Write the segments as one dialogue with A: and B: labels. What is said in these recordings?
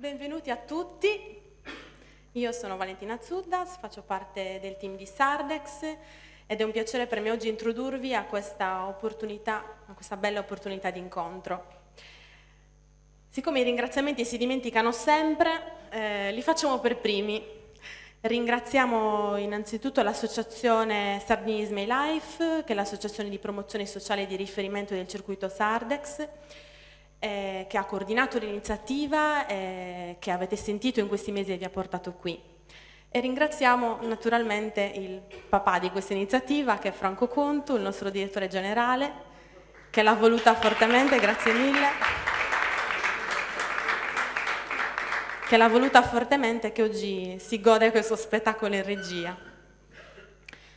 A: Benvenuti a tutti, io sono Valentina Zuddas, faccio parte del team di Sardex ed è un piacere per me oggi introdurvi a questa bella opportunità di incontro. Siccome i ringraziamenti si dimenticano sempre, li facciamo per primi. Ringraziamo innanzitutto l'associazione Sardinism e Life, che è l'associazione di promozione sociale di riferimento del circuito Sardex, che ha coordinato l'iniziativa che avete sentito in questi mesi e vi ha portato qui. E ringraziamo naturalmente il papà di questa iniziativa, che è Franco Contu, il nostro direttore generale, che l'ha voluta fortemente, grazie mille, che l'ha voluta fortemente, che oggi si gode questo spettacolo in regia.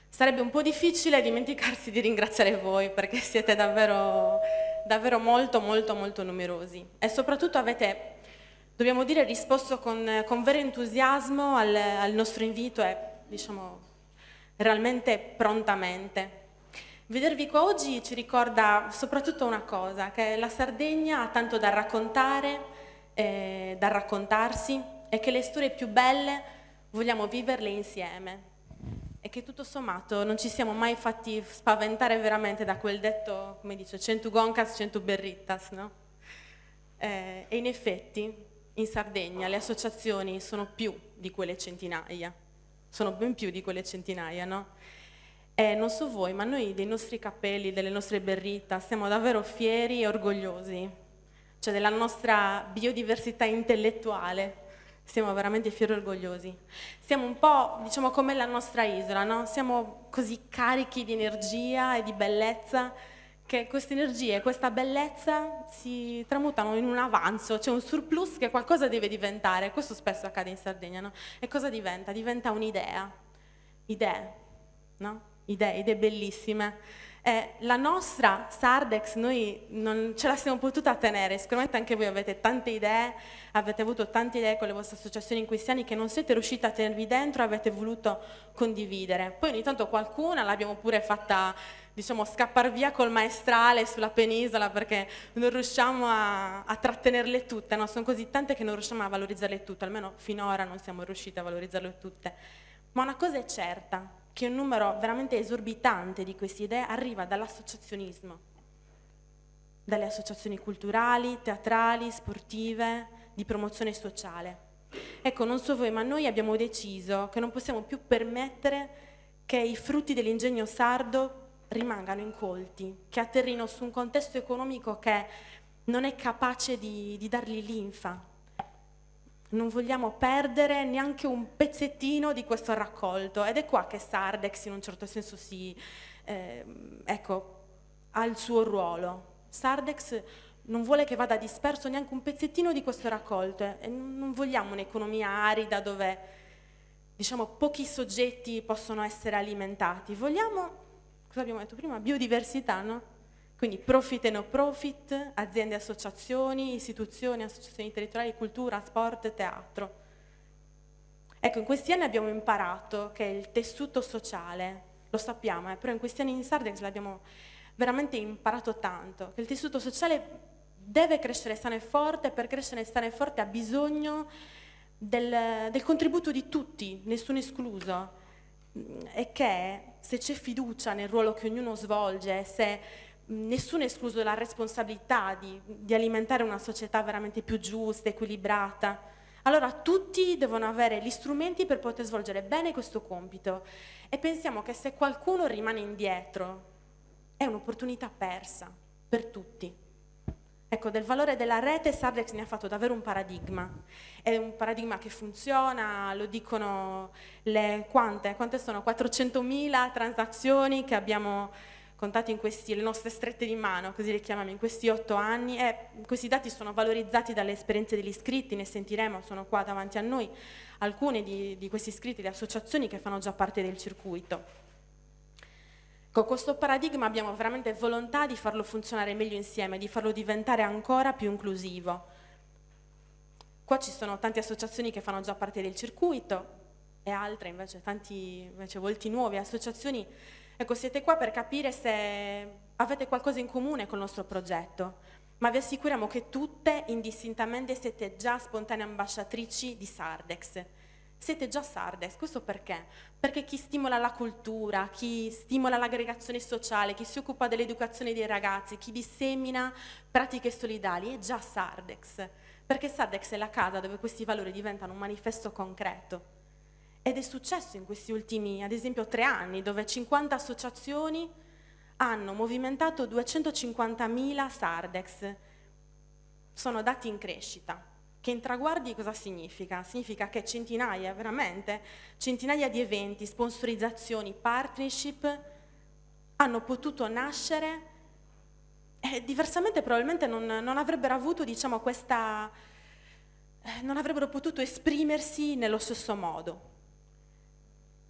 A: Sarebbe un po' difficile dimenticarsi di ringraziare voi, perché siete davvero molto numerosi e soprattutto avete, dobbiamo dire, risposto con vero entusiasmo al nostro invito e diciamo realmente prontamente. Vedervi qua oggi ci ricorda soprattutto una cosa, che la Sardegna ha tanto da raccontare, da raccontarsi, e che le storie più belle vogliamo viverle insieme. E che tutto sommato non ci siamo mai fatti spaventare veramente da quel detto, come dice, 100 goncas, 100 berrittas, no? E in effetti in Sardegna le associazioni sono più di quelle centinaia, sono ben più di quelle centinaia, no? E non so voi, ma noi dei nostri cappelli, delle nostre berrittas, siamo davvero fieri e orgogliosi, cioè della nostra biodiversità intellettuale. Siamo veramente fieri e orgogliosi. Siamo un po', diciamo, come la nostra isola, no? Siamo così carichi di energia e di bellezza che queste energie e questa bellezza si tramutano in un avanzo, c'è un surplus che qualcosa deve diventare. Questo spesso accade in Sardegna, no? E cosa diventa? Diventa un'idea. Idee, no? Idee bellissime. La nostra Sardex noi non ce la siamo potuta tenere, sicuramente anche voi avete tante idee, avete avuto tante idee con le vostre associazioni in questi anni che non siete riusciti a tenervi dentro e avete voluto condividere. Poi ogni tanto qualcuna l'abbiamo pure fatta, diciamo, scappare via col maestrale sulla penisola perché non riusciamo a trattenerle tutte, no? Sono così tante che non riusciamo a valorizzarle tutte, almeno finora non siamo riusciti a valorizzarle tutte. Ma una cosa è certa, che un numero veramente esorbitante di queste idee arriva dall'associazionismo, dalle associazioni culturali, teatrali, sportive, di promozione sociale. Ecco, non so voi, ma noi abbiamo deciso che non possiamo più permettere che i frutti dell'ingegno sardo rimangano incolti, che atterrino su un contesto economico che non è capace di dargli linfa. Non vogliamo perdere neanche un pezzettino di questo raccolto ed è qua che Sardex in un certo senso ha il suo ruolo. Sardex non vuole che vada disperso neanche un pezzettino di questo raccolto e non vogliamo un'economia arida dove, diciamo, pochi soggetti possono essere alimentati. Vogliamo, cosa abbiamo detto prima, biodiversità, no? Quindi profit e no profit, aziende, associazioni, istituzioni, associazioni territoriali, cultura, sport, teatro. Ecco, in questi anni abbiamo imparato che il tessuto sociale, lo sappiamo, però in questi anni in Sardex l'abbiamo veramente imparato tanto, che il tessuto sociale deve crescere sano e forte, per crescere sano e forte ha bisogno del contributo di tutti, nessuno escluso, e che se c'è fiducia nel ruolo che ognuno svolge, se nessuno è escluso dalla responsabilità di alimentare una società veramente più giusta, equilibrata, allora tutti devono avere gli strumenti per poter svolgere bene questo compito e pensiamo che se qualcuno rimane indietro è un'opportunità persa per tutti. Ecco, del valore della rete Sardex ne ha fatto davvero un paradigma. È un paradigma che funziona, lo dicono quante sono? 400.000 transazioni che abbiamo contato in le nostre strette di mano, così le chiamiamo, in questi 8 anni, e questi dati sono valorizzati dalle esperienze degli iscritti, ne sentiremo, sono qua davanti a noi, alcuni di questi iscritti, le associazioni che fanno già parte del circuito. Con questo paradigma abbiamo veramente volontà di farlo funzionare meglio insieme, di farlo diventare ancora più inclusivo. Qua ci sono tante associazioni che fanno già parte del circuito e altre invece, tanti volti nuovi, associazioni. Ecco, siete qua per capire se avete qualcosa in comune col nostro progetto, ma vi assicuriamo che tutte, indistintamente, siete già spontanee ambasciatrici di Sardex. Siete già Sardex, questo perché? Perché chi stimola la cultura, chi stimola l'aggregazione sociale, chi si occupa dell'educazione dei ragazzi, chi dissemina pratiche solidali è già Sardex, perché Sardex è la casa dove questi valori diventano un manifesto concreto. Ed è successo in questi ultimi, ad esempio, 3 anni, dove 50 associazioni hanno movimentato 250.000 Sardex. Sono dati in crescita. Che in traguardi cosa significa? Significa che centinaia, veramente, centinaia di eventi, sponsorizzazioni, partnership hanno potuto nascere e diversamente probabilmente non avrebbero avuto, diciamo, non avrebbero potuto esprimersi nello stesso modo.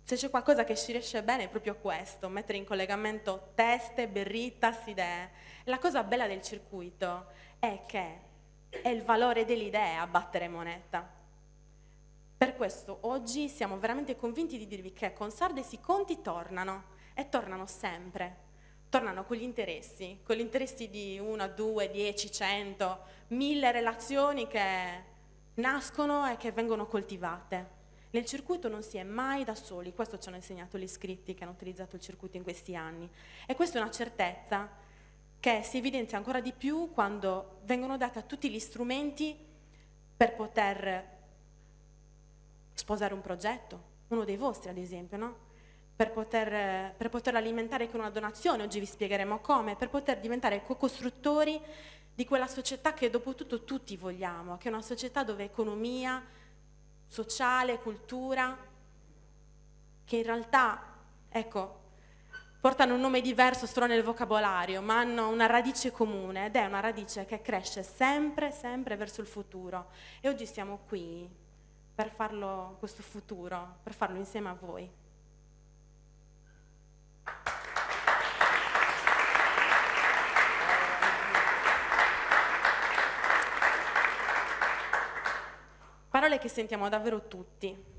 A: Se c'è qualcosa che ci riesce bene è proprio questo, mettere in collegamento teste, berritas, idee. La cosa bella del circuito è che è il valore dell'idea a battere moneta. Per questo oggi siamo veramente convinti di dirvi che con Sardex i conti tornano e tornano sempre. Tornano con gli interessi di 1, 2, 10, 100, 1000 relazioni che nascono e che vengono coltivate. Nel circuito non si è mai da soli, questo ci hanno insegnato gli iscritti che hanno utilizzato il circuito in questi anni. E questa è una certezza che si evidenzia ancora di più quando vengono dati a tutti gli strumenti per poter sposare un progetto, uno dei vostri ad esempio, no? Per poterlo alimentare con una donazione, oggi vi spiegheremo come, per poter diventare co-costruttori di quella società che dopo tutto tutti vogliamo, che è una società dove economia, sociale, cultura, che in realtà, ecco, portano un nome diverso solo nel vocabolario, ma hanno una radice comune ed è una radice che cresce sempre, sempre verso il futuro. E oggi siamo qui per farlo, questo futuro, per farlo insieme a voi. Parole che sentiamo davvero tutti,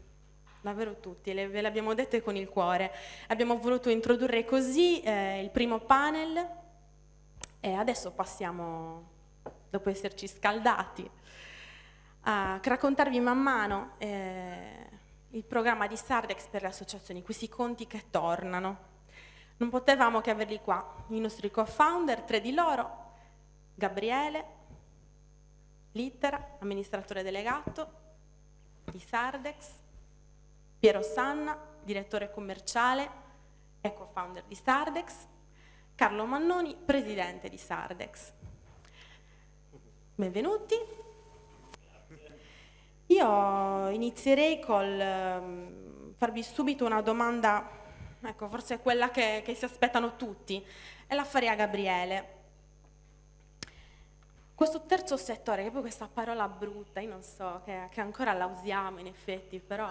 A: ve le abbiamo dette con il cuore. Abbiamo voluto introdurre così il primo panel e adesso passiamo, dopo esserci scaldati, a raccontarvi man mano il programma di Sardex per le associazioni, questi conti che tornano. Non potevamo che averli qua, i nostri co-founder, 3 di loro, Gabriele, Littera, amministratore delegato di Sardex, Piero Sanna, direttore commerciale e co-founder di Sardex, Carlo Mannoni, presidente di Sardex. Benvenuti. Io inizierei col farvi subito una domanda, ecco, forse quella che si aspettano tutti, e la farei a Gabriele. Questo terzo settore, che poi questa parola brutta, io non so, che ancora la usiamo in effetti, però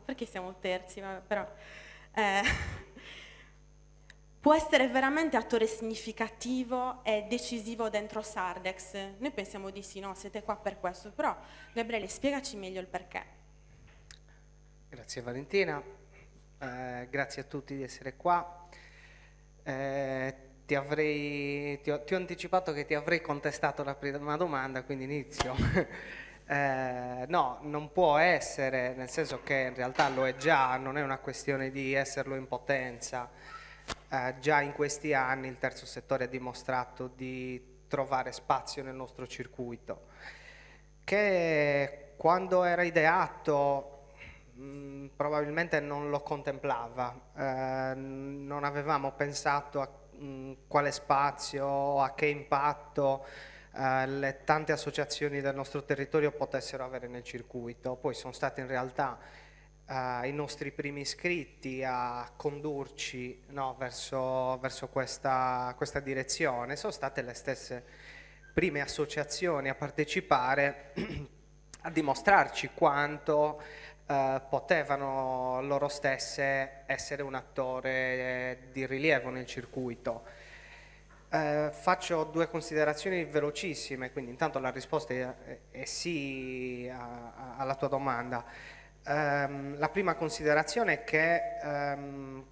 A: perché siamo terzi? Però, può essere veramente attore significativo e decisivo dentro Sardex. Noi pensiamo di sì, no, siete qua per questo, però Gabriele, spiegaci meglio il perché.
B: Grazie Valentina, grazie a tutti di essere qua. Ti ho anticipato che ti avrei contestato la prima domanda, quindi inizio. No, non può essere, nel senso che in realtà lo è già, non è una questione di esserlo in potenza. Già in questi anni il terzo settore ha dimostrato di trovare spazio nel nostro circuito, che quando era ideato probabilmente non lo contemplava, non avevamo pensato a quale spazio, a che impatto le tante associazioni del nostro territorio potessero avere nel circuito. Poi sono stati in realtà i nostri primi iscritti a condurci, no, verso questa direzione. Sono state le stesse prime associazioni a partecipare a dimostrarci quanto potevano loro stesse essere un attore di rilievo nel circuito. Faccio 2 considerazioni velocissime, quindi intanto la risposta è sì alla tua domanda. La prima considerazione è che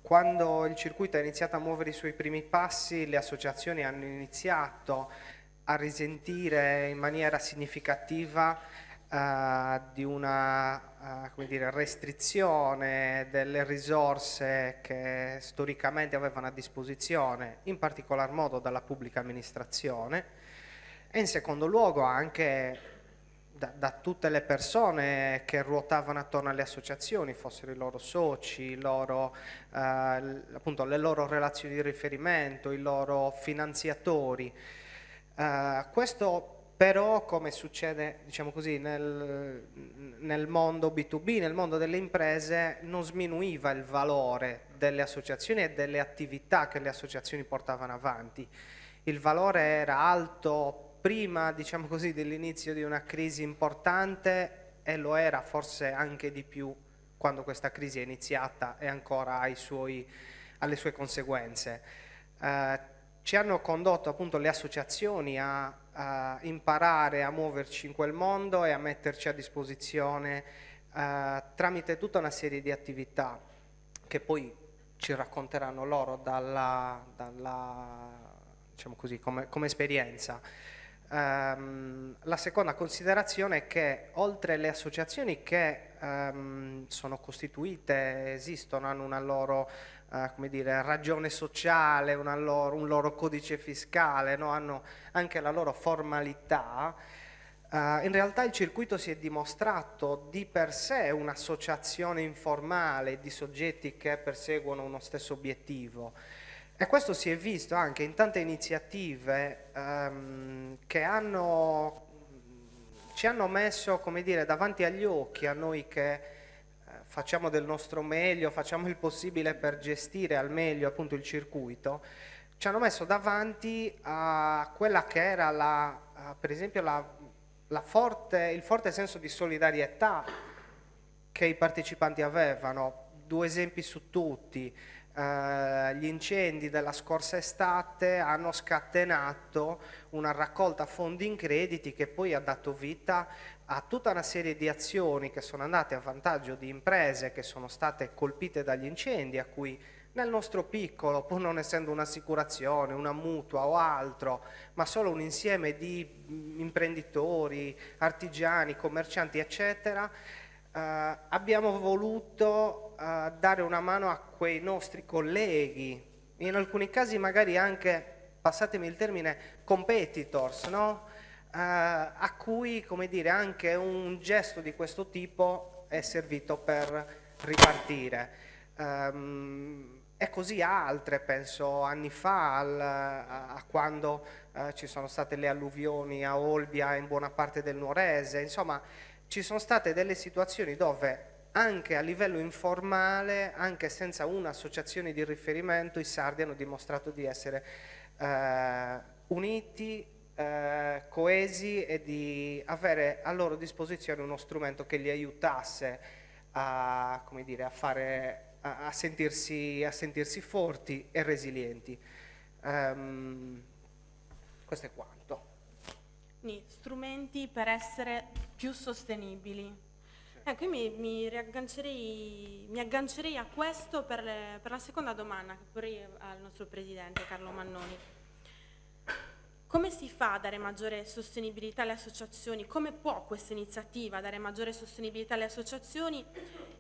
B: quando il circuito ha iniziato a muovere i suoi primi passi, le associazioni hanno iniziato a risentire in maniera significativa di una come dire, restrizione delle risorse che storicamente avevano a disposizione, in particolar modo dalla pubblica amministrazione, e in secondo luogo anche da tutte le persone che ruotavano attorno alle associazioni, fossero i loro soci, appunto, le loro relazioni di riferimento, i loro finanziatori. Questo però, come succede, diciamo così, nel mondo B2B, nel mondo delle imprese, non sminuiva il valore delle associazioni e delle attività che le associazioni portavano avanti. Il valore era alto prima, diciamo così, dell'inizio di una crisi importante, e lo era forse anche di più quando questa crisi è iniziata e ancora alle sue conseguenze. Ci hanno condotto appunto le associazioni a imparare a muoverci in quel mondo e a metterci a disposizione tramite tutta una serie di attività che poi ci racconteranno loro diciamo così, come esperienza. La seconda considerazione è che oltre le associazioni che sono costituite, esistono, hanno una loro come dire, ragione sociale, un loro codice fiscale, no? Hanno anche la loro formalità, in realtà il circuito si è dimostrato di per sé un'associazione informale di soggetti che perseguono uno stesso obiettivo. E questo si è visto anche in tante iniziative che ci hanno messo, come dire, davanti agli occhi, a noi che facciamo del nostro meglio, facciamo il possibile per gestire al meglio appunto il circuito, ci hanno messo davanti a quella che era per esempio il forte senso di solidarietà che i partecipanti avevano. Due esempi su tutti. Gli incendi della scorsa estate hanno scatenato una raccolta fondi in crediti che poi ha dato vita a tutta una serie di azioni che sono andate a vantaggio di imprese che sono state colpite dagli incendi, a cui nel nostro piccolo, pur non essendo un'assicurazione, una mutua o altro, ma solo un insieme di imprenditori, artigiani, commercianti eccetera, abbiamo voluto dare una mano a quei nostri colleghi, in alcuni casi magari anche, passatemi il termine, competitors, no? A cui, come dire, anche un gesto di questo tipo è servito per ripartire. E così altre, penso anni fa, a quando ci sono state le alluvioni a Olbia e in buona parte del Nuorese, insomma ci sono state delle situazioni dove anche a livello informale, anche senza un'associazione di riferimento, i sardi hanno dimostrato di essere uniti, coesi e di avere a loro disposizione uno strumento che li aiutasse a, come dire, a sentirsi forti e resilienti. Questo è quanto.
A: Strumenti per essere più sostenibili. Ecco, io mi aggancerei a questo per la seconda domanda che porrei al nostro presidente Carlo Mannoni. Come si fa a dare maggiore sostenibilità alle associazioni? Come può questa iniziativa dare maggiore sostenibilità alle associazioni?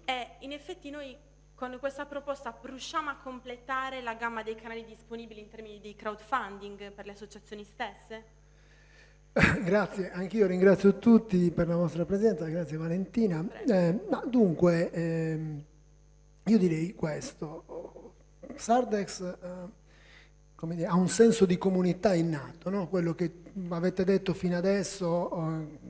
A: E in effetti noi con questa proposta riusciamo a completare la gamma dei canali disponibili in termini di crowdfunding per le associazioni stesse?
C: Grazie, anch'io ringrazio tutti per la vostra presenza, grazie Valentina. Dunque, io direi questo, Sardex come dire, ha un senso di comunità innato, no? Quello che avete detto fino adesso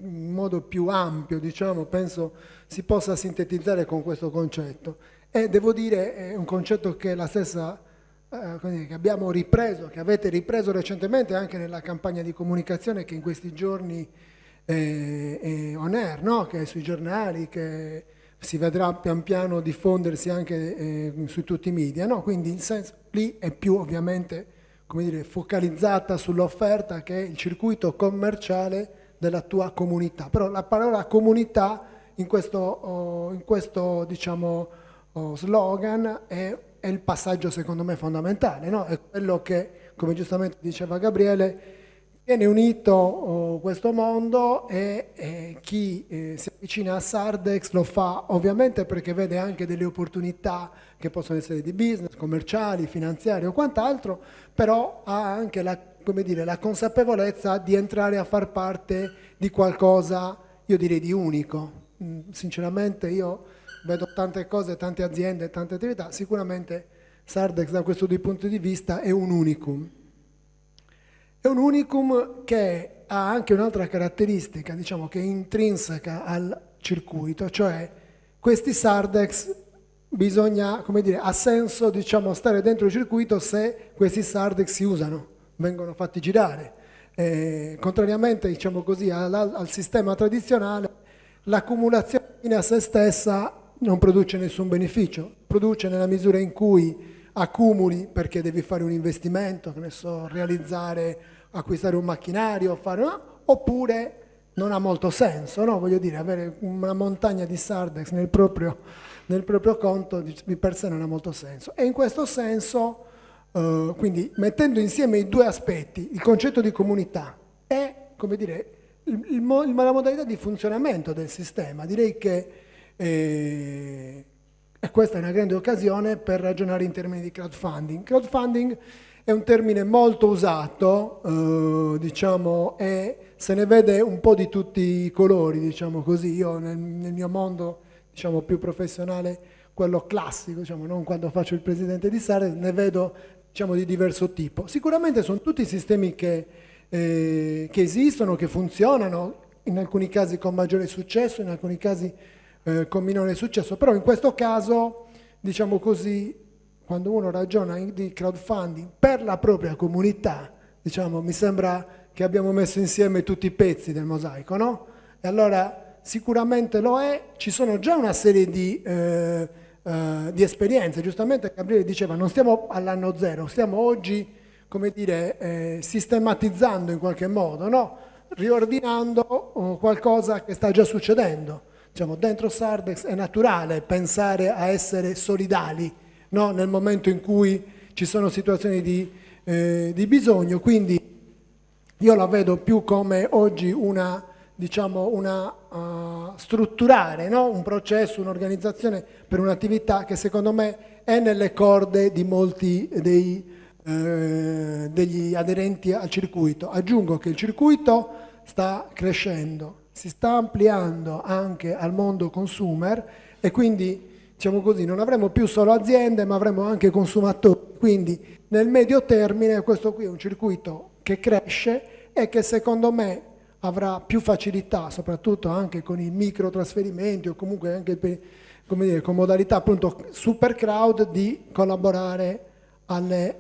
C: in modo più ampio, diciamo, penso si possa sintetizzare con questo concetto. E devo dire, è un concetto che la stessa che abbiamo ripreso, che avete ripreso recentemente anche nella campagna di comunicazione che in questi giorni è on air, no? Che è sui giornali, che si vedrà pian piano diffondersi anche su tutti i media, no? Quindi il senso lì è più ovviamente, come dire, focalizzata sull'offerta che è il circuito commerciale della tua comunità. Però la parola comunità in questo diciamo, slogan è il passaggio secondo me fondamentale, no? È quello che, come giustamente diceva Gabriele, viene unito questo mondo e chi si avvicina a Sardex lo fa ovviamente perché vede anche delle opportunità che possono essere di business, commerciali, finanziarie o quant'altro, però ha anche la consapevolezza di entrare a far parte di qualcosa, io direi, di unico. Sinceramente io vedo tante cose, tante aziende, tante attività, sicuramente Sardex da questo punto di vista è un unicum. È un unicum che ha anche un'altra caratteristica, diciamo, che è intrinseca al circuito, cioè questi Sardex bisogna, come dire, ha senso, diciamo, stare dentro il circuito se questi Sardex si usano, vengono fatti girare. Contrariamente, diciamo così, al sistema tradizionale, l'accumulazione fine a se stessa non produce nessun beneficio, produce nella misura in cui accumuli perché devi fare un investimento, che ne so, acquistare un macchinario, oppure non ha molto senso, no? Voglio dire, avere una montagna di Sardex nel proprio conto di per sé non ha molto senso. E in questo senso, quindi mettendo insieme i due aspetti, il concetto di comunità e, come dire, la modalità di funzionamento del sistema, direi che e questa è una grande occasione per ragionare in termini di crowdfunding. Crowdfunding è un termine molto usato, diciamo, e se ne vede un po' di tutti i colori, diciamo così. Io nel mio mondo, diciamo, più professionale, quello classico, diciamo, non quando faccio il presidente di Sardex, ne vedo, diciamo, di diverso tipo. Sicuramente sono tutti sistemi che esistono, che funzionano, in alcuni casi con maggiore successo, in alcuni casi con minore successo, però in questo caso, diciamo così, quando uno ragiona di crowdfunding per la propria comunità, diciamo, mi sembra che abbiamo messo insieme tutti i pezzi del mosaico, no? E allora sicuramente lo è, ci sono già una serie di esperienze, giustamente Gabriele diceva, non stiamo all'anno zero, stiamo oggi, come dire, sistematizzando in qualche modo, no? Riordinando qualcosa che sta già succedendo. Diciamo, dentro Sardex è naturale pensare a essere solidali, no? Nel momento in cui ci sono situazioni di bisogno, quindi io la vedo più come oggi strutturare, no? Un processo, un'organizzazione per un'attività che secondo me è nelle corde di molti degli aderenti al circuito. Aggiungo che il circuito sta crescendo, si sta ampliando anche al mondo consumer e quindi, diciamo così, non avremo più solo aziende ma avremo anche consumatori, quindi nel medio termine questo qui è un circuito che cresce e che secondo me avrà più facilità, soprattutto anche con i microtrasferimenti o comunque anche come dire, con modalità appunto super crowd, di collaborare alle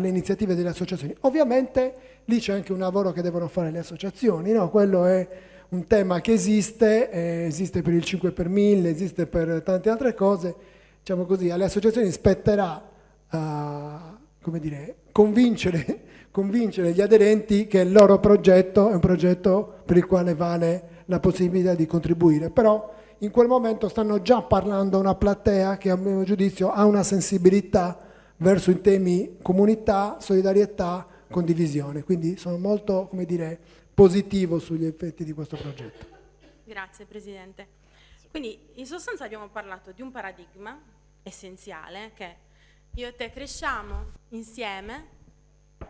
C: iniziative delle associazioni. Ovviamente lì c'è anche un lavoro che devono fare le associazioni, no? Quello è un tema che esiste per il 5 per 1000, esiste per tante altre cose, diciamo così, alle associazioni spetterà come dire, convincere gli aderenti che il loro progetto è un progetto per il quale vale la possibilità di contribuire, però in quel momento stanno già parlando a una platea che a mio giudizio ha una sensibilità verso i temi comunità, solidarietà, condivisione, quindi sono molto, come dire, positivo sugli effetti di questo progetto.
A: Grazie Presidente. Quindi in sostanza abbiamo parlato di un paradigma essenziale che io e te cresciamo insieme,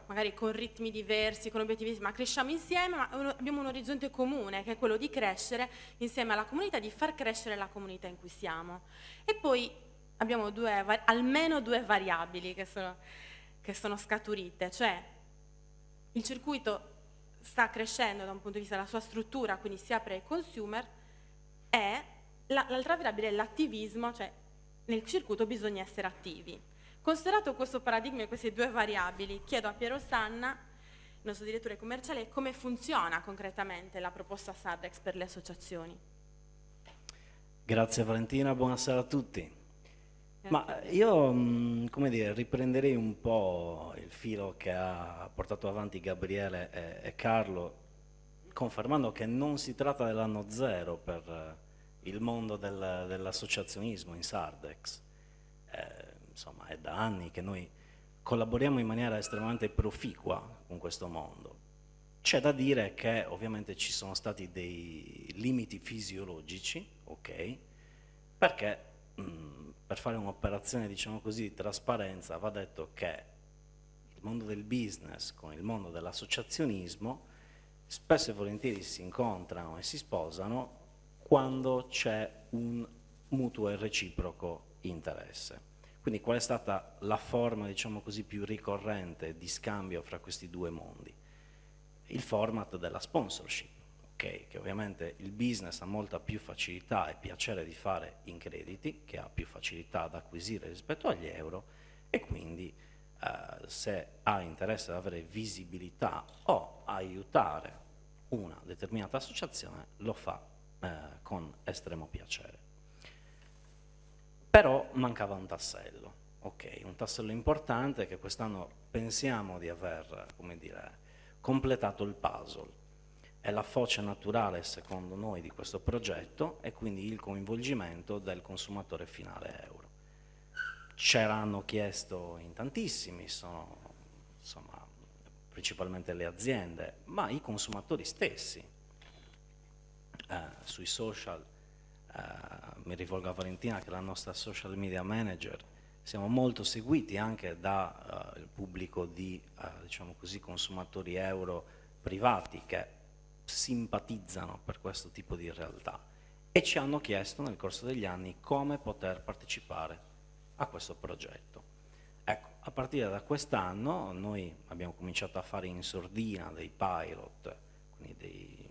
A: magari con ritmi diversi, con obiettivi, ma cresciamo insieme, ma abbiamo un orizzonte comune che è quello di crescere insieme alla comunità, di far crescere la comunità in cui siamo. E poi abbiamo almeno due variabili che sono scaturite, cioè il circuito sta crescendo da un punto di vista della sua struttura, quindi si apre ai consumer, e l'altra variabile è l'attivismo, cioè nel circuito bisogna essere attivi. Considerato questo paradigma e queste due variabili, chiedo a Piero Sanna, il nostro direttore commerciale, come funziona concretamente la proposta Sardex per le associazioni.
D: Grazie Valentina, buonasera a tutti. Ma io, come dire, riprenderei un po' il filo che ha portato avanti Gabriele e Carlo, confermando che non si tratta dell'anno zero per il mondo dell'associazionismo in Sardex. Insomma, è da anni che noi collaboriamo in maniera estremamente proficua con questo mondo. C'è da dire che ovviamente ci sono stati dei limiti fisiologici, ok? Perché per fare un'operazione, diciamo così, di trasparenza va detto che il mondo del business con il mondo dell'associazionismo spesso e volentieri si incontrano e si sposano quando c'è un mutuo e reciproco interesse. Quindi qual è stata la forma, diciamo così, più ricorrente di scambio fra questi due mondi? Il format della sponsorship, okay, che ovviamente il business ha molta più facilità e piacere di fare in crediti, che ha più facilità ad acquisire rispetto agli euro, e quindi se ha interesse ad avere visibilità o aiutare una determinata associazione, lo fa con estremo piacere. Però mancava un tassello, ok, un tassello importante che quest'anno pensiamo di aver, come dire, completato il puzzle. È la foce naturale, secondo noi, di questo progetto e quindi il coinvolgimento del consumatore finale euro. C'erano chiesto in tantissimi, sono insomma principalmente le aziende, ma i consumatori stessi. Sui social, mi rivolgo a Valentina che è la nostra social media manager, siamo molto seguiti anche dal pubblico di diciamo così, consumatori euro privati che simpatizzano per questo tipo di realtà e ci hanno chiesto nel corso degli anni come poter partecipare a questo progetto. Ecco, a partire da quest'anno noi abbiamo cominciato a fare in sordina dei pilot, quindi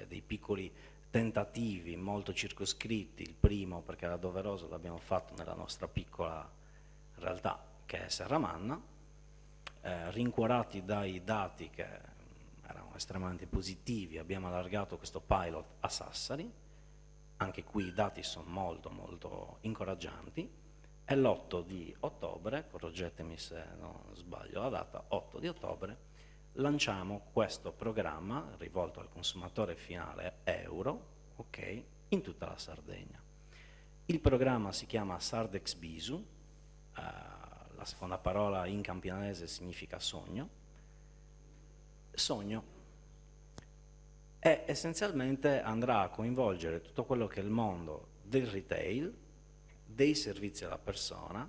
D: dei piccoli tentativi molto circoscritti. Il primo, perché era doveroso, l'abbiamo fatto nella nostra piccola realtà che è Serramanna, rincuorati dai dati che erano estremamente positivi, abbiamo allargato questo pilot a Sassari, anche qui i dati sono molto molto incoraggianti, e l'8 di ottobre, correggetemi se non sbaglio la data, 8 di ottobre, lanciamo questo programma rivolto al consumatore finale euro, ok, in tutta la Sardegna. Il programma si chiama Sardex Bisu, la seconda parola in campidanese significa sogno, e essenzialmente andrà a coinvolgere tutto quello che è il mondo del retail, dei servizi alla persona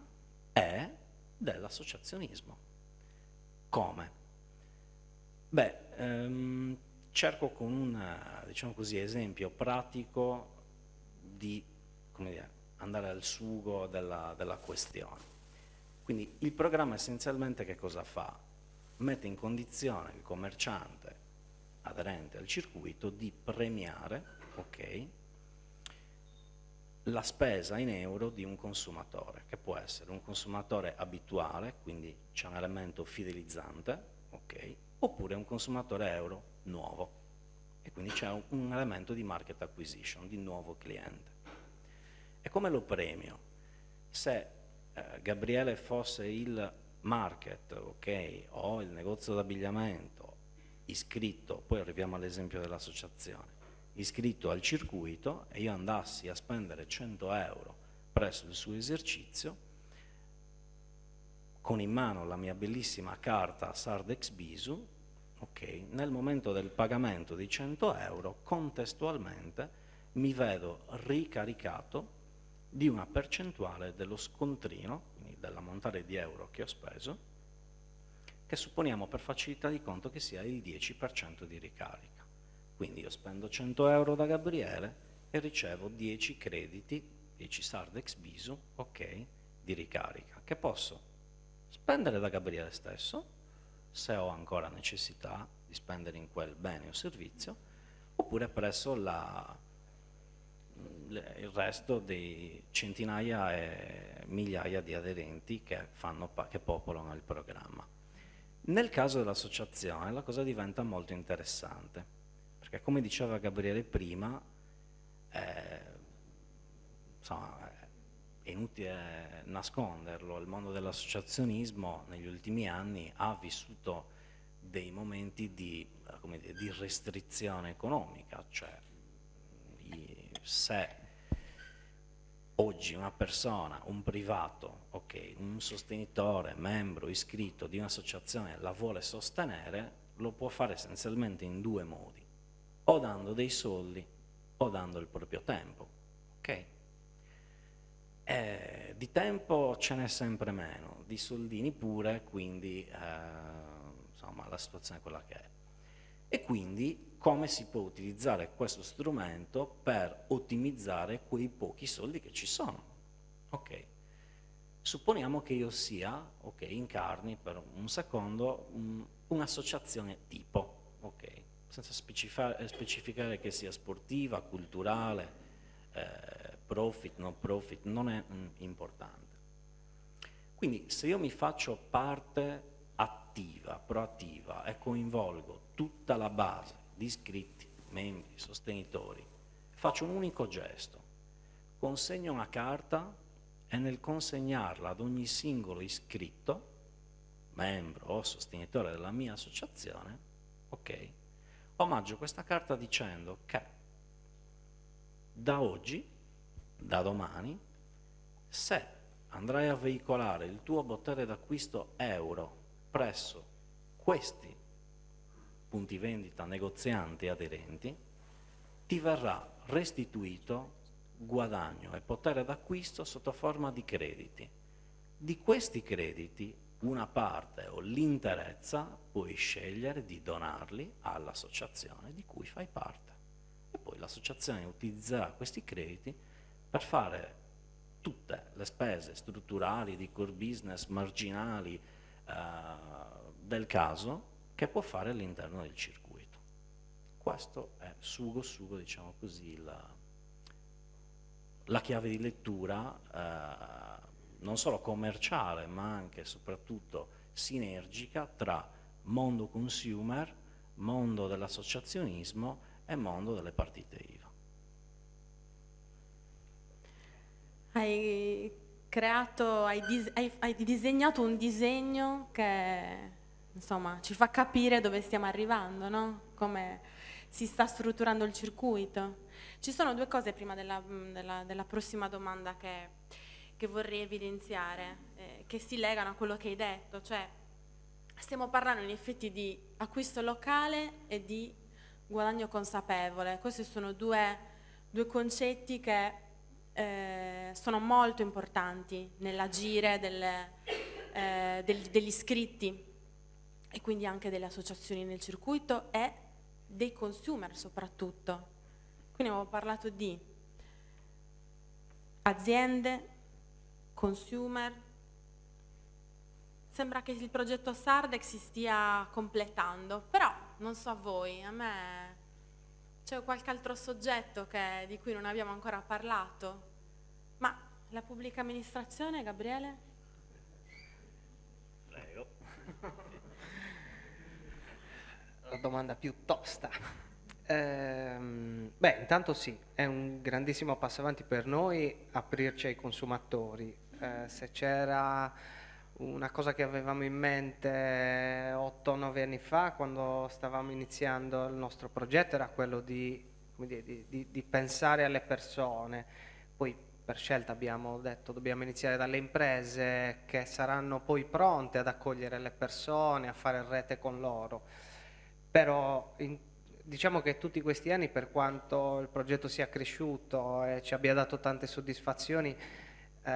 D: e dell'associazionismo. Come? Beh, cerco con un, diciamo così, esempio pratico di, come dire, andare al sugo della questione. Quindi il programma essenzialmente che cosa fa? Mette in condizione il commerciante aderente al circuito di premiare, ok, la spesa in euro di un consumatore, che può essere un consumatore abituale, quindi c'è un elemento fidelizzante, ok, oppure un consumatore euro nuovo, e quindi c'è un elemento di market acquisition, di nuovo cliente. E come lo premio? Se Gabriele fosse il market, ok, o il negozio d'abbigliamento iscritto, poi arriviamo all'esempio dell'associazione, iscritto al circuito e io andassi a spendere 100 euro presso il suo esercizio, con in mano la mia bellissima carta Sardex Bisu, okay, nel momento del pagamento di 100 euro contestualmente mi vedo ricaricato di una percentuale dello scontrino, quindi dell'ammontare di euro che ho speso, che supponiamo per facilità di conto che sia il 10% di ricarica. Quindi io spendo 100 euro da Gabriele e ricevo 10 crediti, 10 Sardex Bisu, ok, di ricarica, che posso spendere da Gabriele stesso, se ho ancora necessità di spendere in quel bene o servizio, oppure presso il resto dei centinaia e migliaia di aderenti che popolano il programma. Nel caso dell'associazione la cosa diventa molto interessante, perché come diceva Gabriele prima, insomma, è inutile nasconderlo, il mondo dell'associazionismo negli ultimi anni ha vissuto dei momenti di, come dire, di restrizione economica, cioè se oggi una persona, un privato, okay, un sostenitore, membro, iscritto di un'associazione la vuole sostenere, lo può fare essenzialmente in due modi, o dando dei soldi o dando il proprio tempo, ok? Di tempo ce n'è sempre meno, di soldini pure, quindi insomma la situazione è quella che è. E quindi come si può utilizzare questo strumento per ottimizzare quei pochi soldi che ci sono, ok? Supponiamo che io sia, ok, incarni per un secondo un'associazione tipo, ok? Senza specificare che sia sportiva, culturale, profit, no profit, non è importante. Quindi se io mi faccio parte attiva, proattiva e coinvolgo tutta la base di iscritti, membri, sostenitori, faccio un unico gesto, consegno una carta e nel consegnarla ad ogni singolo iscritto, membro o sostenitore della mia associazione, ok, omaggio questa carta dicendo che da oggi, da domani, se andrai a veicolare il tuo potere d'acquisto euro presso questi punti vendita, negozianti e aderenti, ti verrà restituito guadagno e potere d'acquisto sotto forma di crediti. Di questi crediti, una parte o l'interezza puoi scegliere di donarli all'associazione di cui fai parte. E poi l'associazione utilizzerà questi crediti per fare tutte le spese strutturali, di core business, marginali del caso, che può fare all'interno del circuito. Questo è sugo, diciamo così, la chiave di lettura non solo commerciale ma anche e soprattutto sinergica tra mondo consumer, mondo dell'associazionismo e mondo delle partite IVA.
A: Hai disegnato un disegno che insomma ci fa capire dove stiamo arrivando, no? Come si sta strutturando il circuito. Ci sono due cose prima della prossima domanda che vorrei evidenziare, che si legano a quello che hai detto, cioè stiamo parlando in effetti di acquisto locale e di guadagno consapevole. Questi sono due concetti che sono molto importanti nell'agire degli iscritti e quindi anche delle associazioni nel circuito e dei consumer soprattutto. Quindi abbiamo parlato di aziende, consumer. Sembra che il progetto Sardex si stia completando, però non so a voi, a me c'è qualche altro soggetto di cui non abbiamo ancora parlato. Ma la pubblica amministrazione, Gabriele?
D: Prego.
B: La domanda più tosta. Intanto sì, è un grandissimo passo avanti per noi aprirci ai consumatori. Se c'era una cosa che avevamo in mente 8-9 anni fa, quando stavamo iniziando il nostro progetto, era quello di pensare alle persone. Poi per scelta abbiamo detto dobbiamo iniziare dalle imprese che saranno poi pronte ad accogliere le persone, a fare rete con loro. Però diciamo che tutti questi anni, per quanto il progetto sia cresciuto e ci abbia dato tante soddisfazioni, ci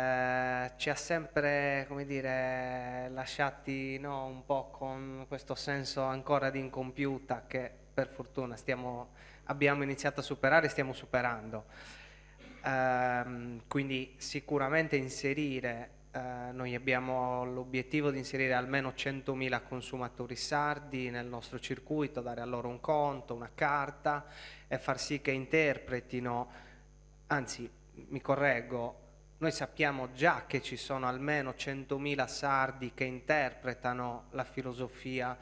B: ha sempre, come dire, lasciati un po' con questo senso ancora di incompiuta che per fortuna abbiamo iniziato a superare e stiamo superando. Quindi sicuramente inserire, noi abbiamo l'obiettivo di inserire almeno 100.000 consumatori sardi nel nostro circuito, dare a loro un conto, una carta e far sì che interpretino, anzi mi correggo, noi sappiamo già che ci sono almeno 100.000 sardi che interpretano la filosofia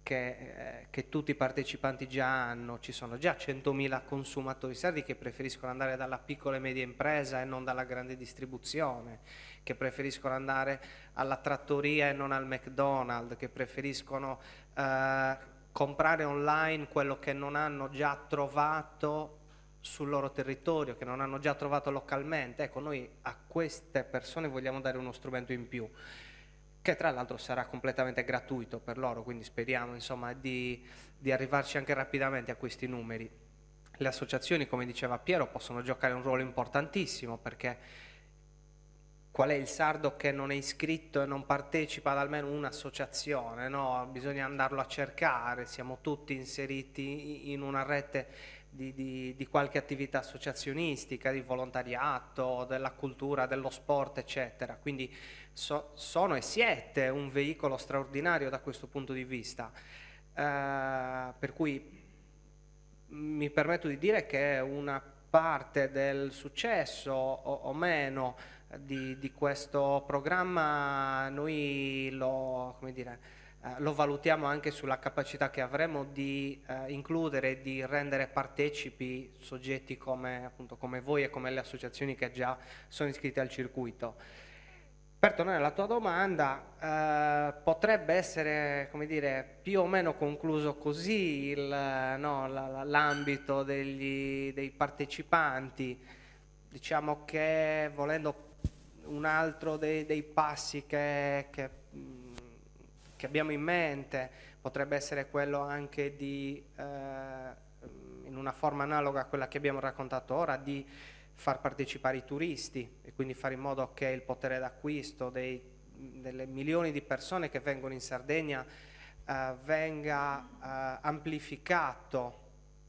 B: che tutti i partecipanti già hanno. Ci sono già 100.000 consumatori sardi che preferiscono andare dalla piccola e media impresa e non dalla grande distribuzione, che preferiscono andare alla trattoria e non al McDonald's, che preferiscono comprare online quello che non hanno già trovato sul loro territorio, che non hanno già trovato localmente. Ecco, noi a queste persone vogliamo dare uno strumento in più, che tra l'altro sarà completamente gratuito per loro, quindi speriamo insomma di arrivarci anche rapidamente a questi numeri. Le associazioni, come diceva Piero, possono giocare un ruolo importantissimo, perché qual è il sardo che non è iscritto e non partecipa ad almeno un'associazione, no? Bisogna andarlo a cercare, siamo tutti inseriti in una rete di qualche attività associazionistica, di volontariato, della cultura, dello sport, eccetera. Quindi sono e siete un veicolo straordinario da questo punto di vista, per cui mi permetto di dire che una parte del successo o meno di questo programma noi come dire, lo valutiamo anche sulla capacità che avremo di includere e di rendere partecipi soggetti appunto, come voi e come le associazioni che già sono iscritte al circuito. Per tornare alla tua domanda, potrebbe essere, come dire, più o meno concluso così l'ambito dei partecipanti. Diciamo che, volendo, un altro dei passi che abbiamo in mente potrebbe essere quello anche di, in una forma analoga a quella che abbiamo raccontato ora, di far partecipare i turisti e quindi fare in modo che il potere d'acquisto delle milioni di persone che vengono in Sardegna venga amplificato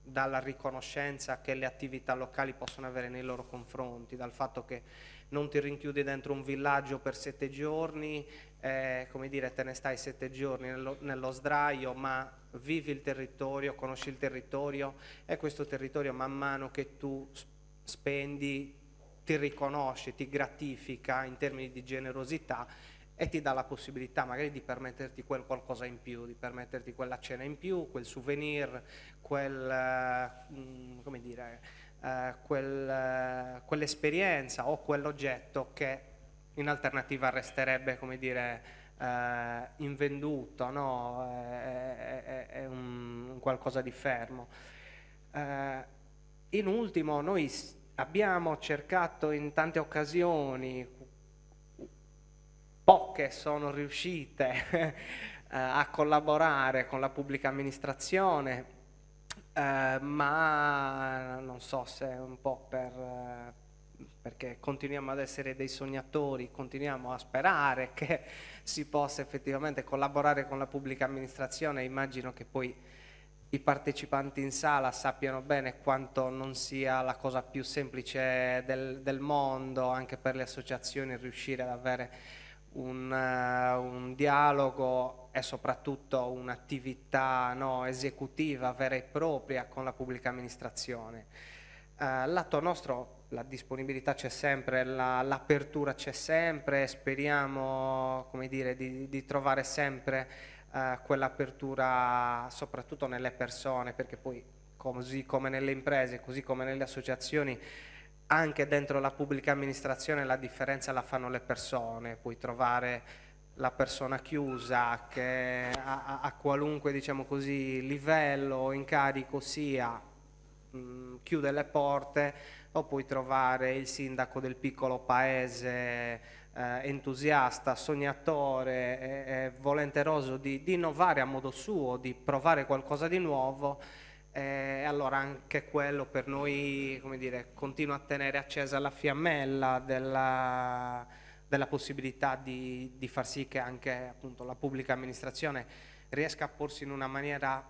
B: dalla riconoscenza che le attività locali possono avere nei loro confronti, dal fatto che non ti rinchiudi dentro un villaggio per 7 giorni, come dire, te ne stai 7 giorni nello sdraio, ma vivi il territorio, conosci il territorio, e questo territorio man mano che tu spendi ti riconosce, ti gratifica in termini di generosità e ti dà la possibilità magari di permetterti quel qualcosa in più, di permetterti quella cena in più, quel souvenir, come dire, quell'esperienza o quell'oggetto che in alternativa resterebbe, come dire, invenduto, no? È un qualcosa di fermo. In ultimo, noi abbiamo cercato in tante occasioni, poche sono riuscite a collaborare con la pubblica amministrazione, ma non so se è un po' perché continuiamo ad essere dei sognatori, continuiamo a sperare che si possa effettivamente collaborare con la pubblica amministrazione. Immagino che poi i partecipanti in sala sappiano bene quanto non sia la cosa più semplice del mondo, anche per le associazioni, riuscire ad avere un dialogo e soprattutto un'attività esecutiva vera e propria con la pubblica amministrazione. Lato nostro la disponibilità c'è sempre, l'apertura c'è sempre, speriamo, come dire, di trovare sempre quell'apertura soprattutto nelle persone, perché poi così come nelle imprese, così come nelle associazioni, anche dentro la pubblica amministrazione la differenza la fanno le persone. Puoi trovare la persona chiusa che a qualunque, diciamo così, livello o incarico sia, chiude le porte, o puoi trovare il sindaco del piccolo paese entusiasta, sognatore e volenteroso di innovare a modo suo, di provare qualcosa di nuovo. Allora anche quello per noi, come dire, continua a tenere accesa la fiammella della possibilità di far sì che anche appunto la pubblica amministrazione riesca a porsi in una maniera,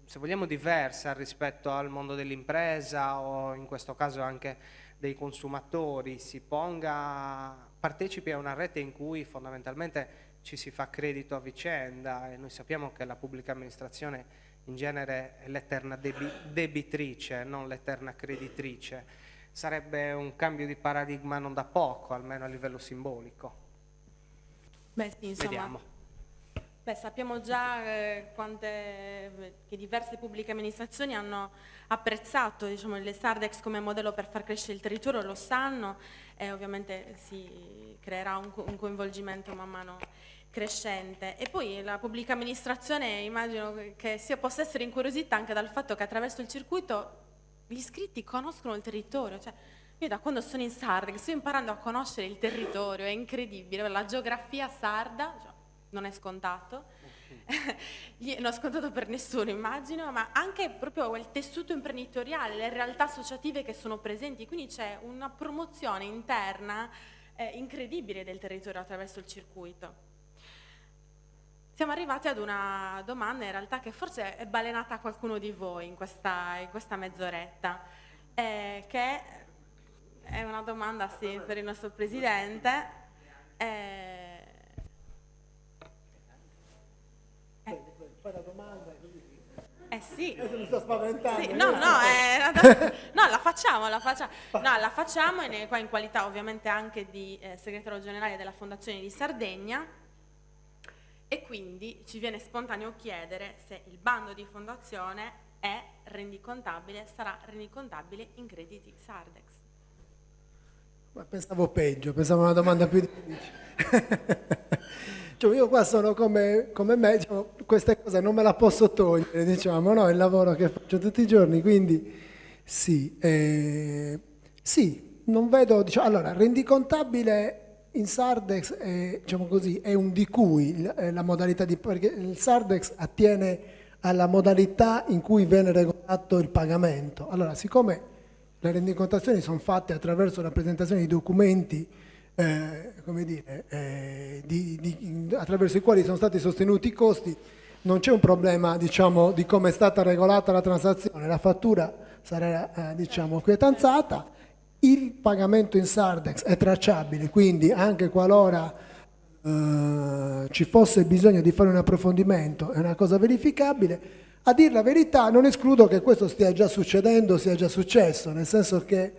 B: se vogliamo, diversa rispetto al mondo dell'impresa o in questo caso anche dei consumatori, partecipi a una rete in cui fondamentalmente ci si fa credito a vicenda, e noi sappiamo che la pubblica amministrazione in genere è l'eterna debitrice, non l'eterna creditrice. Sarebbe un cambio di paradigma non da poco, almeno a livello simbolico.
A: Beh sì, insomma.
B: Vediamo.
A: Beh, sappiamo già che diverse pubbliche amministrazioni hanno apprezzato, diciamo, le Sardex come modello per far crescere il territorio, lo sanno, e ovviamente si creerà un coinvolgimento man mano crescente. E poi la pubblica amministrazione immagino che possa essere incuriosita anche dal fatto che attraverso il circuito gli iscritti conoscono il territorio, cioè Io da quando sono in Sarda, sto imparando a conoscere il territorio, è incredibile, la geografia sarda, cioè, non è scontato, non è scontato per nessuno immagino, ma anche proprio il tessuto imprenditoriale, le realtà associative che sono presenti, quindi c'è una promozione interna incredibile del territorio attraverso il circuito. Siamo arrivati ad una domanda in realtà che forse è balenata a qualcuno di voi in questa mezz'oretta, che è una domanda sì, per il nostro Presidente.
C: Fai la domanda così.
A: Sì.
C: Mi sto spaventando.
A: Sì, no, la facciamo. No, la facciamo qua in qualità ovviamente anche di segretario generale della Fondazione di Sardegna. E quindi ci viene spontaneo chiedere se il bando di fondazione è rendicontabile, sarà rendicontabile in crediti Sardex.
C: Ma pensavo peggio, pensavo una domanda più difficile. Cioè, io qua sono come me, diciamo, queste cose non me la posso togliere, diciamo, no? È il lavoro che faccio tutti i giorni, quindi sì, non vedo, diciamo, allora, rendicontabile in Sardex è, diciamo così, è un di cui la modalità perché il Sardex attiene alla modalità in cui viene regolato il pagamento. Allora, siccome le rendicontazioni sono fatte attraverso la presentazione di documenti, come dire, attraverso i quali sono stati sostenuti i costi, non c'è un problema, diciamo, di come è stata regolata la transazione, la fattura sarà, diciamo, quietanzata. Il pagamento in Sardex è tracciabile, quindi anche qualora ci fosse bisogno di fare un approfondimento è una cosa verificabile. A dir la verità non escludo che questo stia già succedendo, sia già successo, nel senso che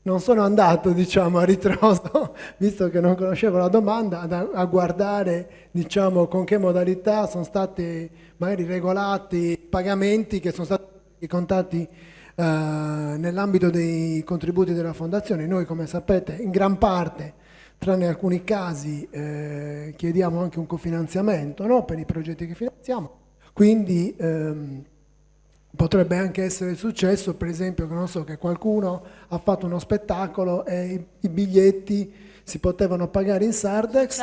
C: non sono andato, diciamo, a ritroso, visto che non conoscevo la domanda, a guardare, diciamo, con che modalità sono stati magari regolati i pagamenti che sono stati contati nell'ambito dei contributi della Fondazione. Noi, come sapete, in gran parte, tranne alcuni casi, chiediamo anche un cofinanziamento, no? Per i progetti che finanziamo, quindi potrebbe anche essere successo, per esempio, che non so, che qualcuno ha fatto uno spettacolo e i biglietti si potevano pagare in Sardex,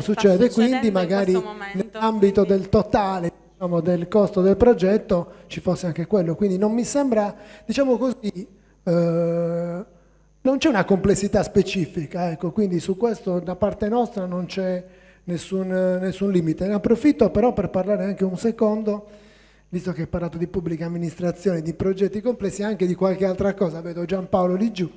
C: succede quindi magari nell'ambito del totale, diciamo, del costo del progetto ci fosse anche quello, quindi non mi sembra, diciamo così, non c'è una complessità specifica, ecco, quindi su questo da parte nostra non c'è nessun limite. Ne approfitto però per parlare anche un secondo, visto che hai parlato di pubblica amministrazione, di progetti complessi, anche di qualche altra cosa, vedo Giampaolo lì giù,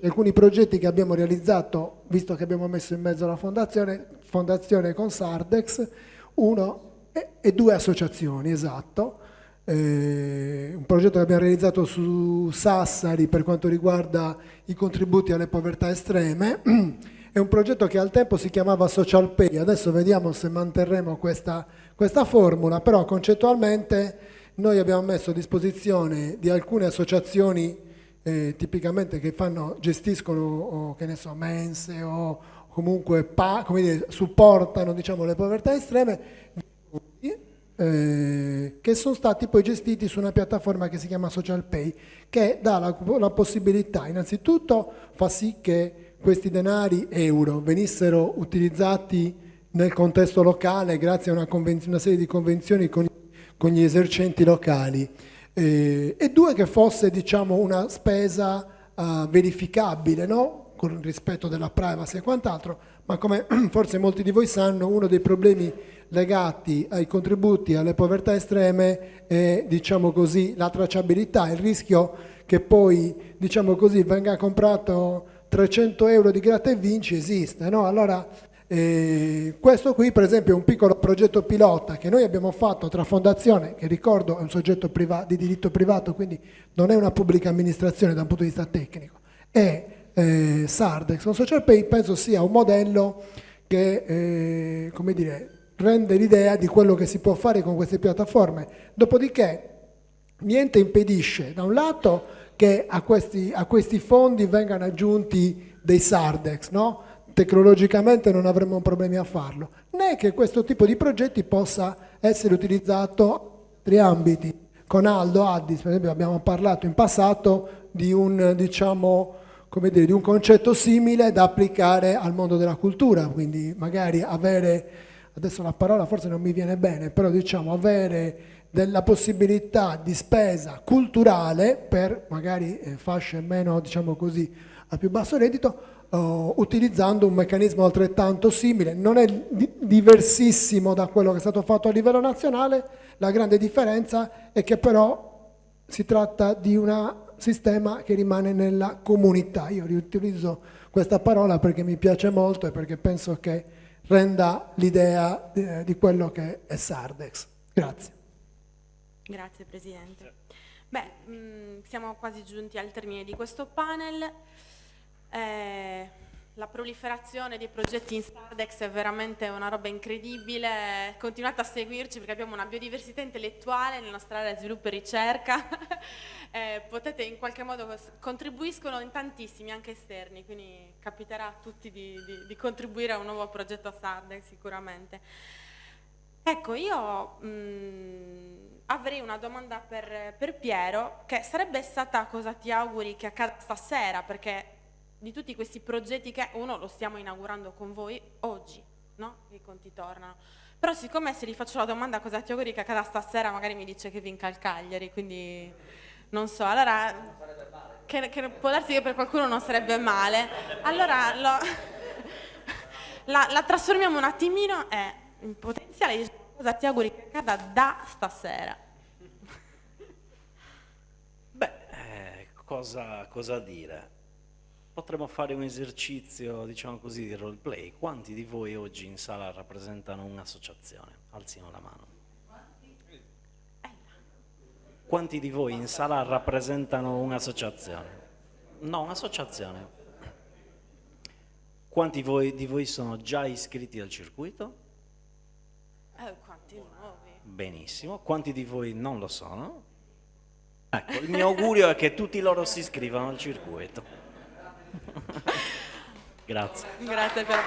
C: alcuni progetti che abbiamo realizzato, visto che abbiamo messo in mezzo la fondazione con Sardex, uno e due associazioni, esatto. Un progetto che abbiamo realizzato su Sassari per quanto riguarda i contributi alle povertà estreme, è un progetto che al tempo si chiamava Social Pay, adesso vediamo se manterremo questa formula, però concettualmente noi abbiamo messo a disposizione di alcune associazioni tipicamente che gestiscono, o, che ne so, mense o comunque come dire, supportano, diciamo, le povertà estreme, che sono stati poi gestiti su una piattaforma che si chiama Social Pay, che dà la possibilità, innanzitutto fa sì che questi denari euro venissero utilizzati nel contesto locale grazie a una serie di convenzioni con gli esercenti locali, e due, che fosse, diciamo, una spesa verificabile, no? Con il rispetto della privacy e quant'altro, ma come forse molti di voi sanno, uno dei problemi legati ai contributi alle povertà estreme è, diciamo così, la tracciabilità, il rischio che poi, diciamo così, venga comprato 300 euro di gratta e vinci esiste, no? Allora, questo qui per esempio è un piccolo progetto pilota che noi abbiamo fatto tra fondazione, che ricordo è un soggetto di diritto privato, quindi non è una pubblica amministrazione da un punto di vista tecnico, e Sardex, un social pay, penso sia un modello che come dire, rende l'idea di quello che si può fare con queste piattaforme. Dopodiché niente impedisce da un lato che a questi fondi vengano aggiunti dei Sardex, no? Tecnologicamente non avremmo problemi a farlo, né che questo tipo di progetti possa essere utilizzato in altri ambiti, con Aldo Addis, per esempio, abbiamo parlato in passato di un, diciamo, come dire, di un concetto simile da applicare al mondo della cultura, quindi magari avere, adesso la parola forse non mi viene bene, però diciamo avere della possibilità di spesa culturale per magari fasce meno, diciamo così, a più basso reddito, utilizzando un meccanismo altrettanto simile. Non è diversissimo da quello che è stato fatto a livello nazionale, la grande differenza è che però si tratta di un sistema che rimane nella comunità. Io riutilizzo questa parola perché mi piace molto e perché penso che renda l'idea di quello che è Sardex. Grazie.
A: Grazie Presidente. Beh, siamo quasi giunti al termine di questo panel. La proliferazione dei progetti in Sardex è veramente una roba incredibile. Continuate a seguirci perché abbiamo una biodiversità intellettuale nella nostra area di sviluppo e ricerca. Potete in qualche modo contribuiscono in tantissimi anche esterni, quindi capiterà a tutti di contribuire a un nuovo progetto a Sardex sicuramente. Ecco, io avrei una domanda per Piero, che sarebbe stata cosa ti auguri che accada stasera, perché di tutti questi progetti che uno lo stiamo inaugurando con voi oggi, no? I conti tornano. Però siccome se gli faccio la domanda cosa ti auguri che accada stasera, magari mi dice che vinca il Cagliari, quindi non so, allora che può darsi che per qualcuno non sarebbe male. Allora la trasformiamo un attimino e in potenziale diciamo, cosa ti auguri che accada da stasera?
D: Beh, cosa dire? Potremmo fare un esercizio, diciamo così, di roleplay. Quanti di voi oggi in sala rappresentano un'associazione? Alzino la mano. Quanti di voi in sala rappresentano un'associazione? No, un'associazione. Quanti di voi sono già iscritti al circuito?
A: Quanti nuovi?
D: Benissimo. Quanti di voi non lo sono? Ecco, il mio augurio è che tutti loro si iscrivano al circuito. Grazie.
A: Grazie per...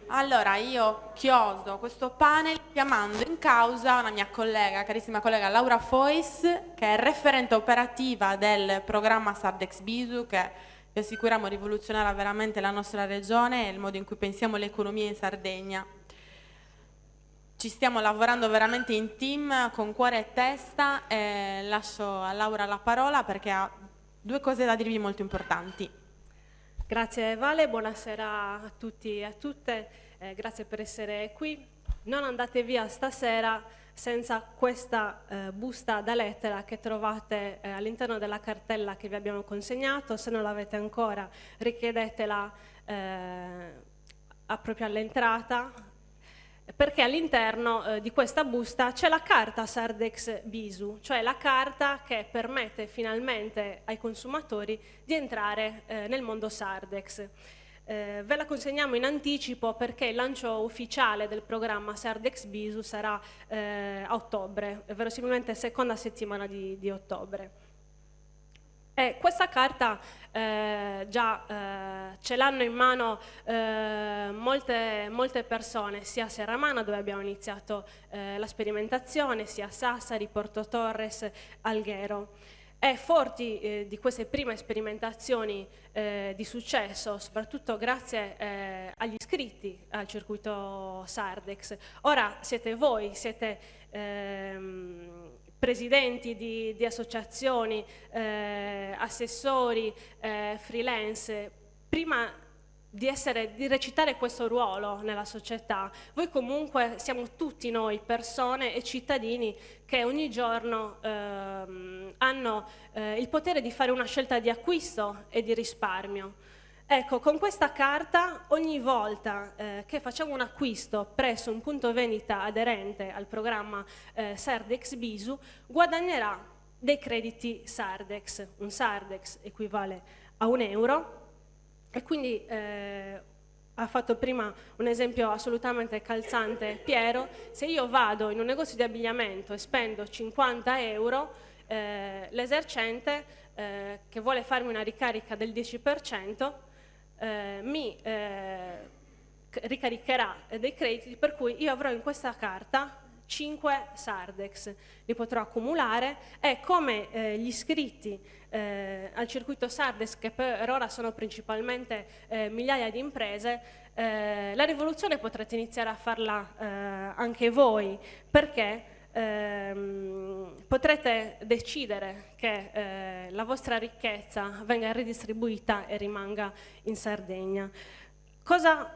A: Allora io chiodo questo panel chiamando in causa una mia collega, carissima collega Laura Fois, che è referente operativa del programma Sardex Bisu, che vi assicuriamo rivoluzionerà veramente la nostra regione e il modo in cui pensiamo l'economia in Sardegna. Ci stiamo lavorando veramente in team, con cuore e testa, e lascio a Laura la parola perché ha due cose da dirvi molto importanti.
E: Grazie Vale, buonasera a tutti e a tutte, grazie per essere qui. Non andate via stasera senza questa busta da lettera che trovate all'interno della cartella che vi abbiamo consegnato. Se non l'avete ancora richiedetela proprio all'entrata, perché all'interno di questa busta c'è la carta Sardex Bisu, cioè la carta che permette finalmente ai consumatori di entrare nel mondo Sardex. Ve la consegniamo in anticipo perché il lancio ufficiale del programma Sardex Bisu sarà a ottobre, verosimilmente seconda settimana di ottobre. E questa carta già ce l'hanno in mano molte persone, sia a Serramana dove abbiamo iniziato la sperimentazione, sia a Sassari, Porto Torres, Alghero. E forti di queste prime sperimentazioni di successo, soprattutto grazie agli iscritti al circuito Sardex. Ora siete voi, siete presidenti di associazioni, assessori, freelance. Prima di recitare questo ruolo nella società, voi comunque siamo tutti noi persone e cittadini che ogni giorno hanno il potere di fare una scelta di acquisto e di risparmio. Ecco, con questa carta ogni volta che facciamo un acquisto presso un punto vendita aderente al programma Sardex Bisu, guadagnerà dei crediti Sardex. Un Sardex equivale a €1 e quindi ha fatto prima un esempio assolutamente calzante Piero. Se io vado in un negozio di abbigliamento e spendo €50, l'esercente che vuole farmi una ricarica del 10% mi ricaricherà dei crediti, per cui io avrò in questa carta 5 Sardex, li potrò accumulare e come gli iscritti al circuito Sardex, che per ora sono principalmente migliaia di imprese, la rivoluzione potrete iniziare a farla anche voi, perché potrete decidere che la vostra ricchezza venga ridistribuita e rimanga in Sardegna. Cosa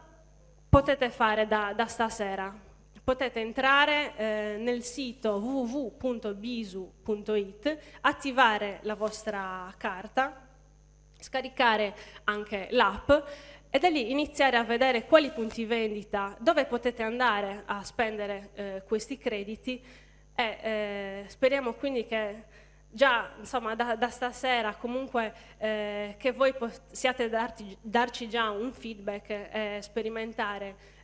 E: potete fare da stasera? Potete entrare nel sito www.bisu.it, attivare la vostra carta, scaricare anche l'app e da lì iniziare a vedere quali punti vendita, dove potete andare a spendere questi crediti e speriamo quindi che già insomma, da stasera comunque che voi possiate darci già un feedback e sperimentare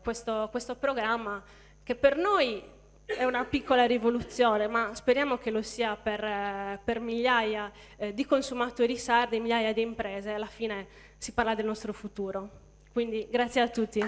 E: questo programma che per noi è una piccola rivoluzione, ma speriamo che lo sia per migliaia di consumatori sardi, migliaia di imprese. Alla fine si parla del nostro futuro. Quindi grazie a tutti.